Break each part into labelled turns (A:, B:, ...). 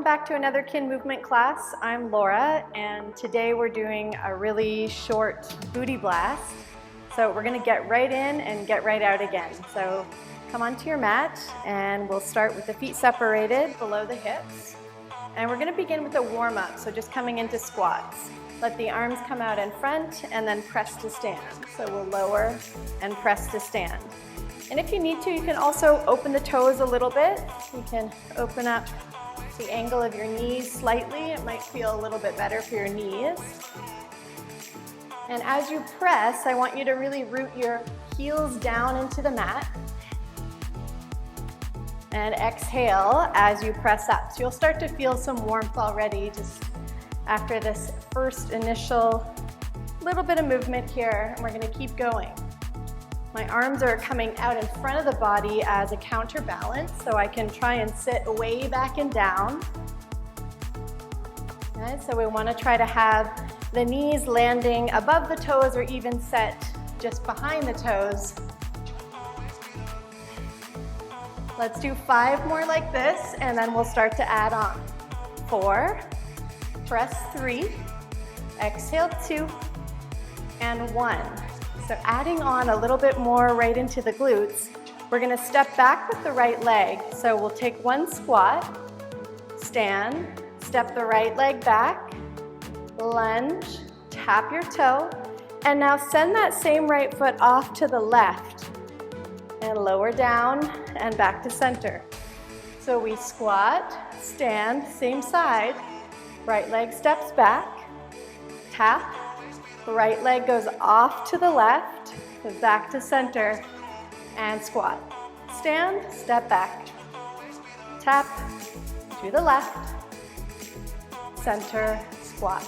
A: welcome back to another kin movement class. I'm Laura, and today we're doing a really short booty blast. So we're gonna get right in and get right out again. So come onto your mat, and we'll start with the feet separated below the hips. And we're gonna begin with a warm up, so just coming into squats. Let the arms come out in front and then press to stand. So we'll lower and press to stand. And if you need to, you can also open the toes a little bit. You can open up the angle of your knees slightly. It might feel a little bit better for your knees. And as you press, I want you to really root your heels down into the mat. And exhale as you press up. So you'll start to feel some warmth already just after this first initial little bit of movement here. And we're gonna keep going. My arms are coming out in front of the body as a counterbalance, so I can try and sit way back and down. Okay, so we want to try to have the knees landing above the toes or even set just behind the toes. Let's do 5 more like this, and then we'll start to add on. 4, press 3, exhale 2, and 1. So adding on a little bit more right into the glutes, we're gonna step back with the right leg. So we'll take one squat, stand, step the right leg back, lunge, tap your toe, and now send that same right foot off to the left and lower down and back to center. So we squat, stand, same side, right leg steps back, tap, right leg goes off to the left, back to center, and squat. Stand, step back, tap, to the left, center, squat.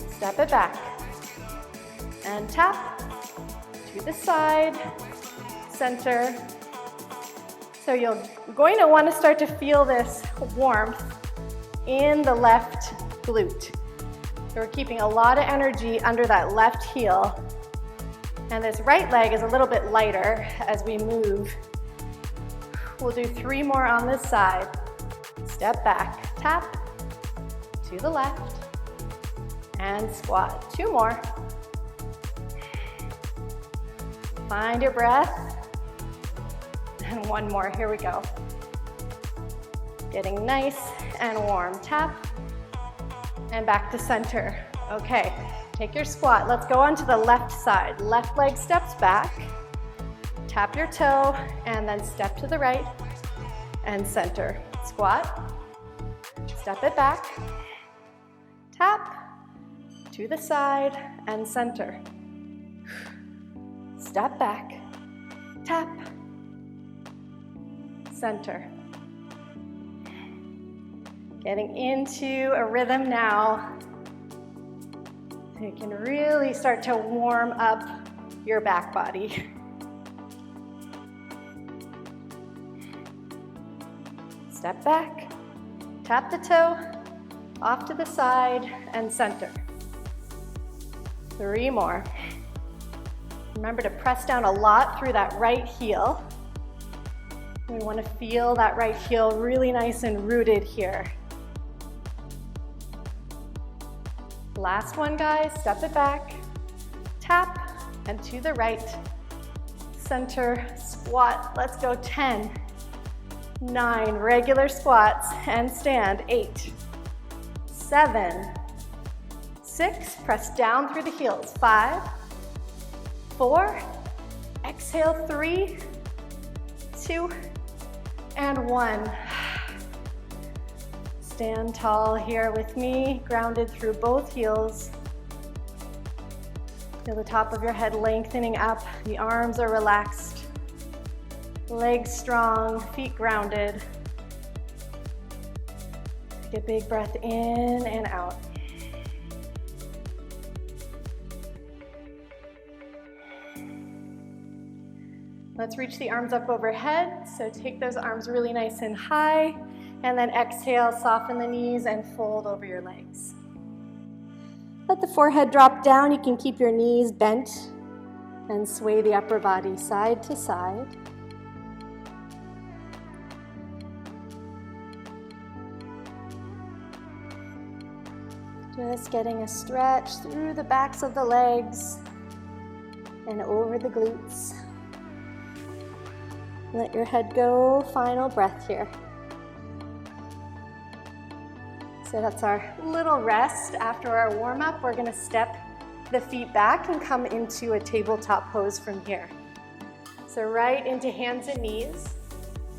A: Step it back, and tap, to the side, center. So you're going to want to start to feel this warmth in the left glute. So we're keeping a lot of energy under that left heel. And this right leg is a little bit lighter as we move. We'll do 3 more on this side. Step back, tap, to the left, and squat. 2 more. Find your breath. And 1 more, here we go. Getting nice and warm. Tap, and back to center. Okay, take your squat. Let's go on to the left side. Left leg steps back, tap your toe, and then step to the right and center. Squat, step it back, tap, to the side and center. Step back, tap, center. Getting into a rhythm now. So you can really start to warm up your back body. Step back, tap the toe, off to the side, and center. 3 more. Remember to press down a lot through that right heel. We want to feel that right heel really nice and rooted here. Last one, guys, step it back, tap, and to the right, center, squat. Let's go 10, 9, regular squats, and stand, 8, 7, 6, press down through the heels, 5, 4, exhale, 3, 2, and 1. Stand tall here with me, grounded through both heels. Feel the top of your head lengthening up, the arms are relaxed, legs strong, feet grounded. Take a big breath in and out. Let's reach the arms up overhead, so take those arms really nice and high. And then exhale, soften the knees and fold over your legs. Let the forehead drop down. You can keep your knees bent and sway the upper body side to side. Just getting a stretch through the backs of the legs and over the glutes. Let your head go, final breath here. So that's our little rest. After our warm-up, we're gonna step the feet back and come into a tabletop pose from here. So right into hands and knees.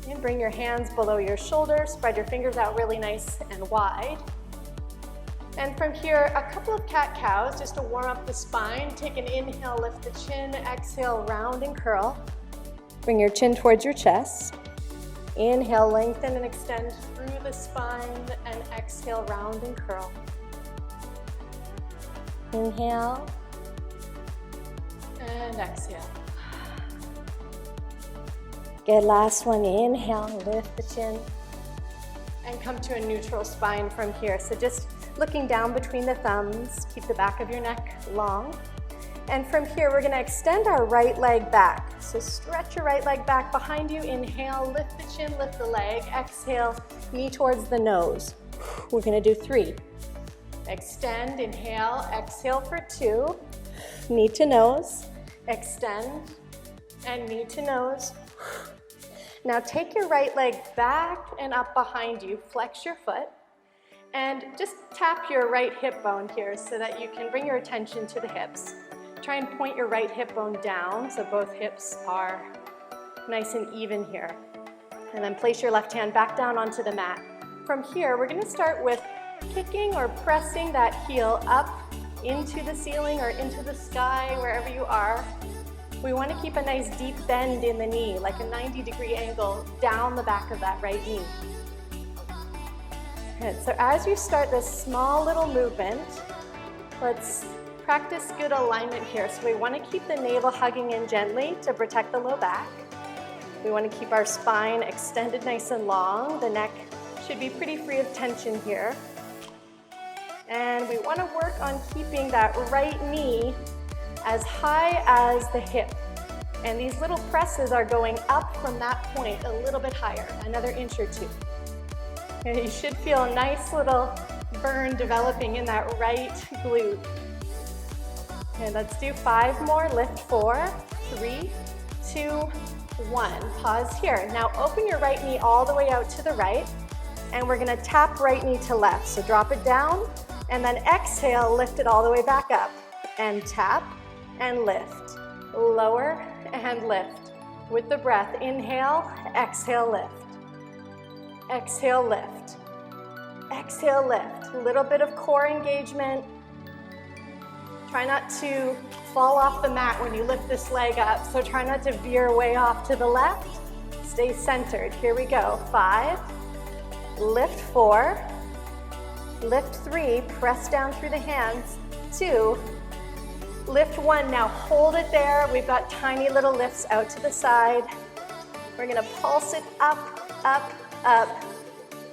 A: And bring your hands below your shoulders, spread your fingers out really nice and wide. And from here, a couple of cat-cows just to warm up the spine. Take an inhale, lift the chin, exhale, round and curl. Bring your chin towards your chest. Inhale, lengthen and extend through the spine, and exhale, round and curl. Inhale, and exhale. Good, last one, inhale, lift the chin, and come to a neutral spine from here. So just looking down between the thumbs, keep the back of your neck long. And from here, we're gonna extend our right leg back. So stretch your right leg back behind you. Inhale, lift the chin, lift the leg. Exhale, knee towards the nose. We're gonna do 3. Extend, inhale, exhale for 2. Knee to nose, extend, and knee to nose. Now take your right leg back and up behind you. Flex your foot. And just tap your right hip bone here so that you can bring your attention to the hips. Try and point your right hip bone down so both hips are nice and even here. And then place your left hand back down onto the mat. From here, we're gonna start with kicking or pressing that heel up into the ceiling or into the sky, wherever you are. We want to keep a nice deep bend in the knee, like a 90-degree angle down the back of that right knee. Good. So as you start this small little movement, let's practice good alignment here. So we want to keep the navel hugging in gently to protect the low back. We want to keep our spine extended nice and long. The neck should be pretty free of tension here. And we want to work on keeping that right knee as high as the hip. And these little presses are going up from that point a little bit higher, another inch or 2. And you should feel a nice little burn developing in that right glute. And let's do 5 more. Lift 4, 3, 2, 1. Pause here. Now open your right knee all the way out to the right, and we're gonna tap right knee to left. So drop it down, and then exhale, lift it all the way back up, and tap, and lift. Lower and lift. With the breath, inhale, exhale, lift. Exhale, lift. Exhale, lift. A little bit of core engagement. Try not to fall off the mat when you lift this leg up, so try not to veer way off to the left. Stay centered. Here we go. 5, lift 4, lift 3, press down through the hands, 2, lift 1. Now hold it there. We've got tiny little lifts out to the side. We're gonna pulse it up, up, up.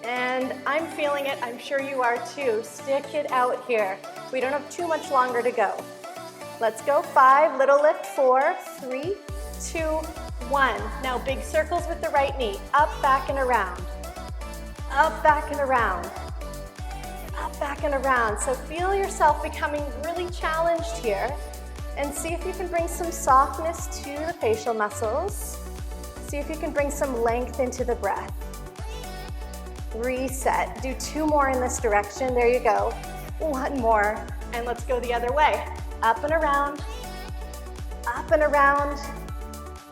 A: And I'm feeling it, I'm sure you are too. Stick it out here. We don't have too much longer to go. Let's go. 5, little lift, 4, 3, 2, 1. Now big circles with the right knee. Up, back, and around. Up, back, and around. Up, back, and around. So feel yourself becoming really challenged here. And see if you can bring some softness to the facial muscles. See if you can bring some length into the breath. Reset. Do 2 more in this direction. There you go. 1 more. And let's go the other way. Up and around. Up and around.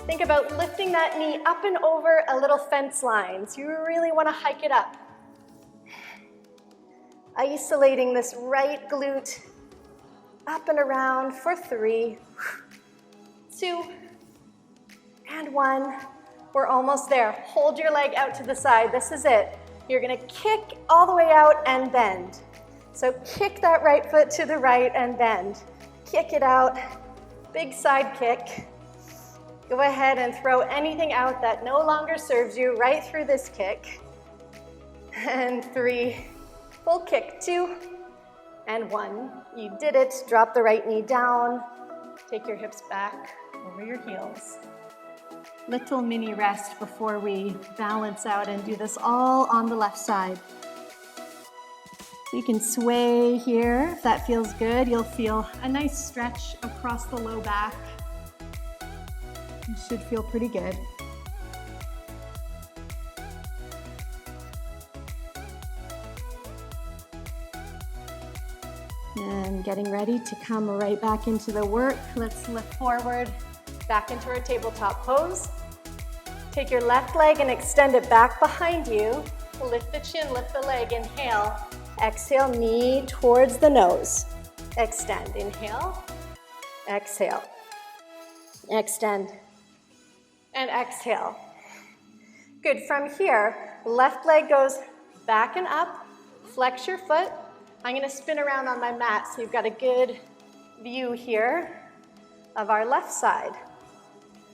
A: Think about lifting that knee up and over a little fence line. So you really want to hike it up. Isolating this right glute. Up and around for 3, 2, and 1. We're almost there. Hold your leg out to the side. This is it. You're gonna kick all the way out and bend. So kick that right foot to the right and bend. Kick it out, big side kick. Go ahead and throw anything out that no longer serves you right through this kick. And 3, full kick, 2, and 1. You did it. Drop the right knee down. Take your hips back over your heels. Little mini rest before we balance out and do this all on the left side. So you can sway here if that feels good. You'll feel a nice stretch across the low back. You should feel pretty good. And getting ready to come right back into the work. Let's lift forward, back into our tabletop pose. Take your left leg and extend it back behind you. Lift the chin, lift the leg, inhale. Exhale, knee towards the nose. Extend, inhale, exhale. Extend, and exhale. Good, from here, left leg goes back and up, flex your foot. I'm gonna spin around on my mat so you've got a good view here of our left side.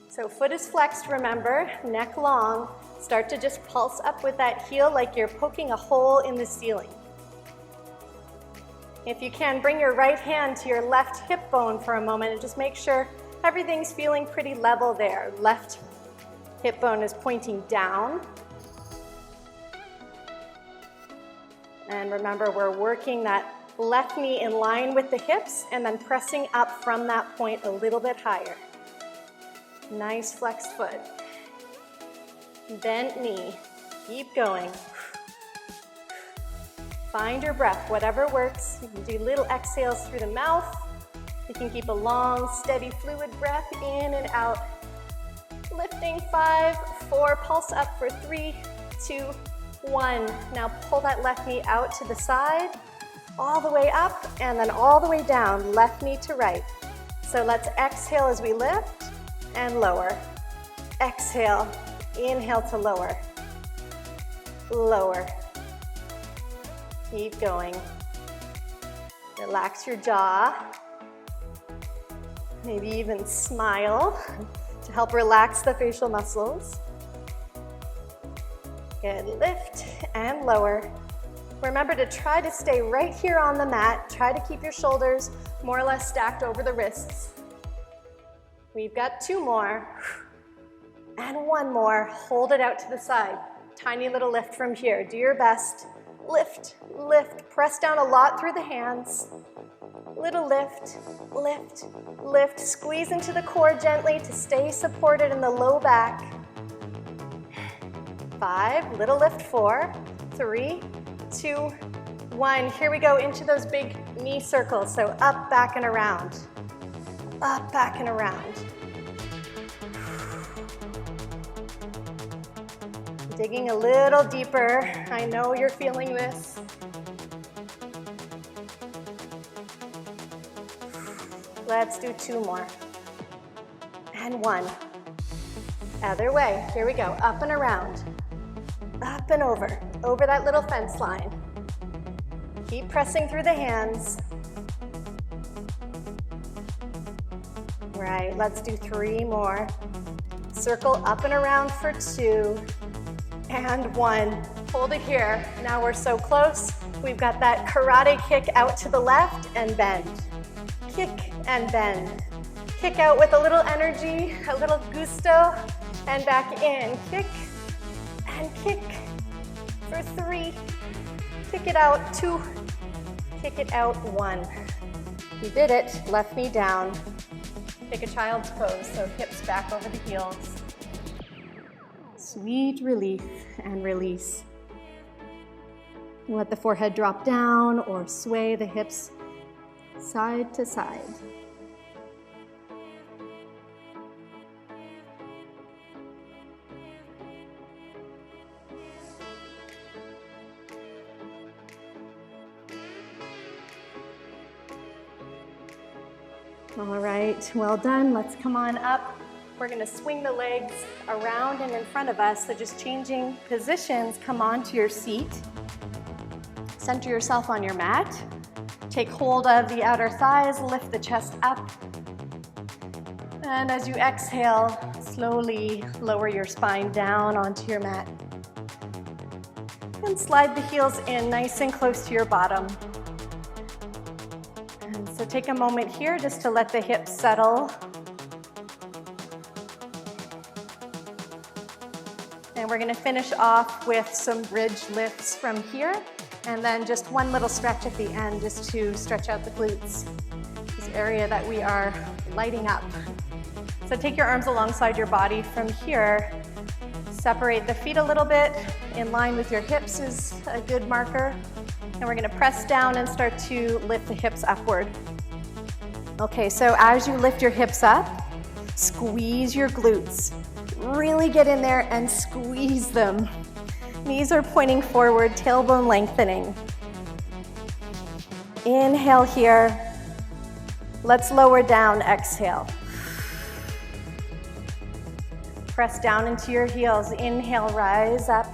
A: So foot is flexed, remember, neck long. Start to just pulse up with that heel like you're poking a hole in the ceiling. If you can, bring your right hand to your left hip bone for a moment and just make sure everything's feeling pretty level there. Left hip bone is pointing down. And remember, we're working that left knee in line with the hips and then pressing up from that point a little bit higher. Nice flexed foot. Bent knee. Keep going. Find your breath, whatever works. You can do little exhales through the mouth. You can keep a long, steady, fluid breath in and out. Lifting 5, 4, pulse up for 3, 2, 1. Now pull that left knee out to the side, all the way up, and then all the way down, left knee to right. So let's exhale as we lift and lower. Exhale, inhale to lower. Lower. Keep going. Relax your jaw. Maybe even smile to help relax the facial muscles. Good, lift and lower. Remember to try to stay right here on the mat. Try to keep your shoulders more or less stacked over the wrists. We've got 2 more. And 1 more. Hold it out to the side. Tiny little lift from here. Do your best. Lift, lift. Press down a lot through the hands. Little lift, lift, lift. Squeeze into the core gently to stay supported in the low back. 5, little lift, 4, 3, 2, 1. Here we go into those big knee circles. So up, back, and around. Up, back, and around. Digging a little deeper. I know you're feeling this. Let's do 2 more. And 1. Other way. Here we go. Up and around. Up and over that little fence line. Keep pressing through the hands. Right, let's do 3 more. Circle up and around for 2, and 1. Hold it here. Now we're so close. We've got that karate kick out to the left and bend. Kick and bend. Kick out with a little energy, a little gusto, and back in. Kick and kick for 3. Kick it out, 2. Kick it out, 1. You did it. Left knee down. Take a child's pose, so hips back over the heels. Sweet relief and release. Let the forehead drop down or sway the hips side to side. All right, well done. Let's come on up. We're gonna swing the legs around and in front of us, so just changing positions. Come onto your seat. Center yourself on your mat. Take hold of the outer thighs, lift the chest up. And as you exhale, slowly lower your spine down onto your mat. And slide the heels in nice and close to your bottom. So take a moment here just to let the hips settle. And we're gonna finish off with some bridge lifts from here. And then just one little stretch at the end just to stretch out the glutes, this area that we are lighting up. So take your arms alongside your body from here. Separate the feet a little bit. In line with your hips is a good marker. And we're gonna press down and start to lift the hips upward. Okay, so as you lift your hips up, squeeze your glutes. Really get in there and squeeze them. Knees are pointing forward, tailbone lengthening. Inhale here. Let's lower down, exhale. Press down into your heels. Inhale, rise up.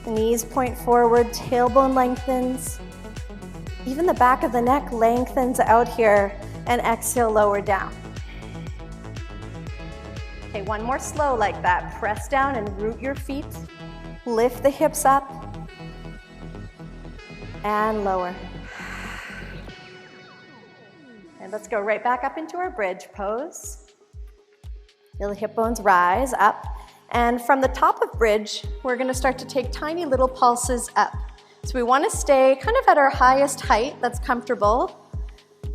A: Knees point forward, tailbone lengthens. Even the back of the neck lengthens out here, and exhale, lower down. Okay, one more slow like that. Press down and root your feet. Lift the hips up and lower. And let's go right back up into our bridge pose. Feel the hip bones rise up. And from the top of bridge, we're gonna start to take tiny little pulses up. So we wanna stay kind of at our highest height that's comfortable,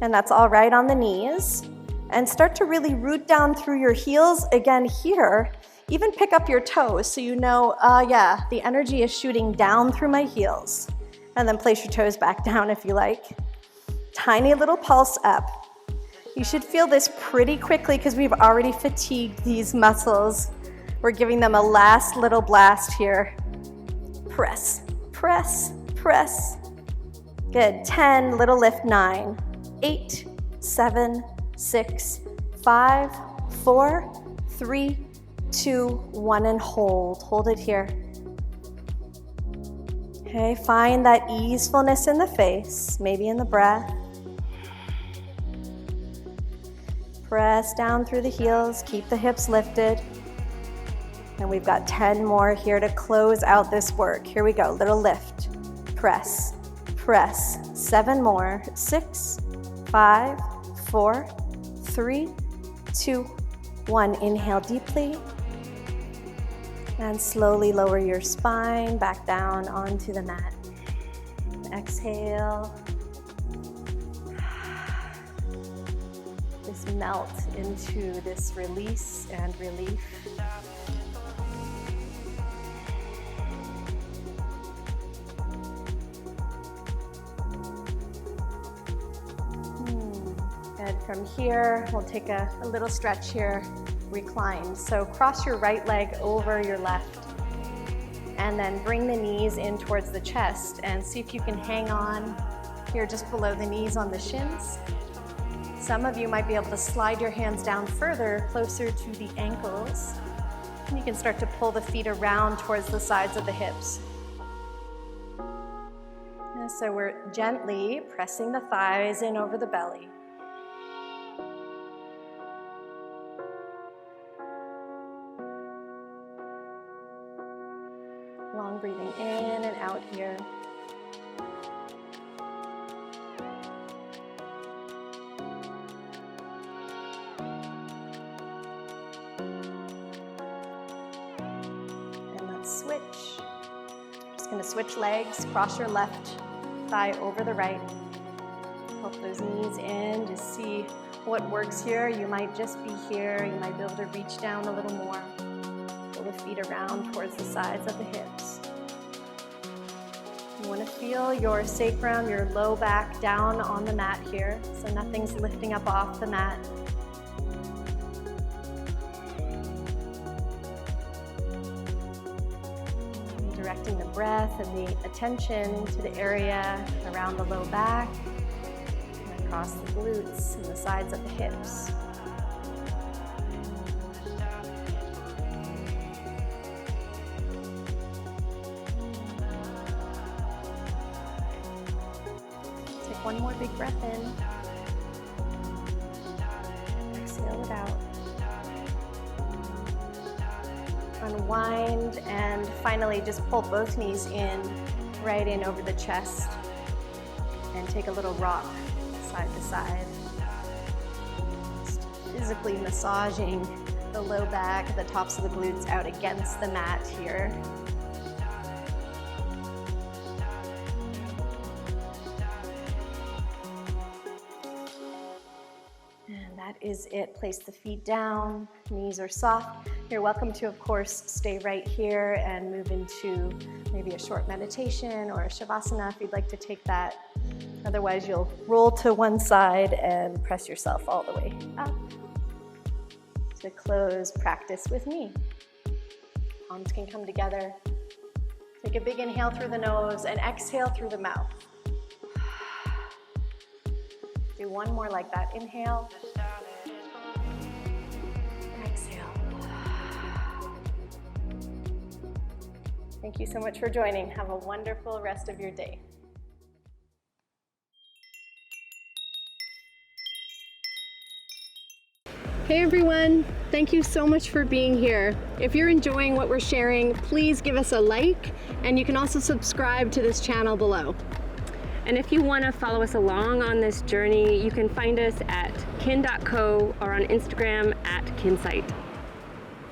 A: and that's all right on the knees. And start to really root down through your heels again here. Even pick up your toes so you know, yeah, the energy is shooting down through my heels. And then place your toes back down if you like. Tiny little pulse up. You should feel this pretty quickly because we've already fatigued these muscles. We're giving them a last little blast here. Press, press, press. Good, 10, little lift, 9, 8, 7, 6, 5, 4, 3, 2, 1, and hold. Hold it here. Okay, find that easefulness in the face, maybe in the breath. Press down through the heels, keep the hips lifted. And we've got 10 more here to close out this work. Here we go, little lift. Press, press. 7 more. 6, 5, 4, 3, 2, 1. Inhale deeply. And slowly lower your spine back down onto the mat. Exhale. Just melt into this release and relief. And from here, we'll take a little stretch here, recline. So cross your right leg over your left, and then bring the knees in towards the chest, and see if you can hang on here just below the knees on the shins. Some of you might be able to slide your hands down further, closer to the ankles. And you can start to pull the feet around towards the sides of the hips. And so we're gently pressing the thighs in over the belly. Long breathing in and out here. And let's switch. Just going to switch legs, cross your left thigh over the right. Hook those knees in, just see what works here. You might just be here, you might be able to reach down a little more. Pull the feet around towards the sides of the hips. You want to feel your sacrum, your low back down on the mat here, so nothing's lifting up off the mat. And directing the breath and the attention to the area around the low back, and across the glutes and the sides of the hips. One more big breath in. Exhale it out. Unwind, and finally just pull both knees in, right in over the chest, and take a little rock side to side. Just physically massaging the low back, the tops of the glutes out against the mat here. That is it. Place the feet down, knees are soft. You're welcome to, of course, stay right here and move into maybe a short meditation or a shavasana if you'd like to take that. Otherwise, you'll roll to one side and press yourself all the way up. To close, practice with me. Palms can come together. Take a big inhale through the nose and exhale through the mouth. Do one more like that. Inhale. Exhale. Thank you so much for joining. Have a wonderful rest of your day. Hey everyone, thank you so much for being here. If you're enjoying what we're sharing, please give us a like, and you can also subscribe to this channel below.
B: And if you want to follow us along on this journey, you can find us at kin.co or on Instagram at kinsight.